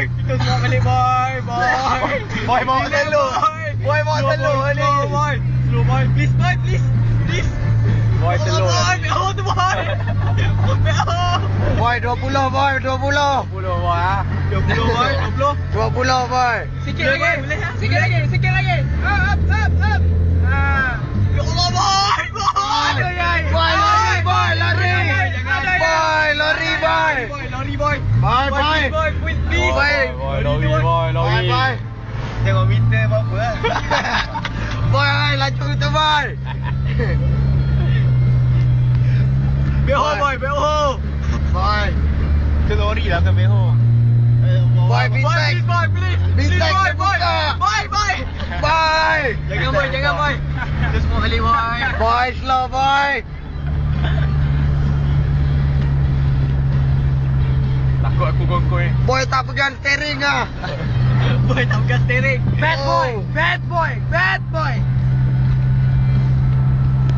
Kita semua kali boy. Boy bawa telu. Boy bawa telu ni. Slow boy. Please boy, please. Boy telu. Boy, oh tu boy. Boy 20 boy 20. 20 boy ah. 20 boy, 20 boy. Sikit lagi. Sikit lagi. Up. Ya Allah boy. Boy lari. Lari boy. Boy. Please. Boy. Tengok meter apa kan. Boy, laju tu boy. Beho boy. Boy. Ke lori lah ke beho. Boy, please boy, please. Bistek Boy. Boy. Jangan boy. Kita semua kali boy. Boy, slow boy. Takut aku gongkoi. Boy tak pegang steering ah. Boy tak pegang steering. Bad boy.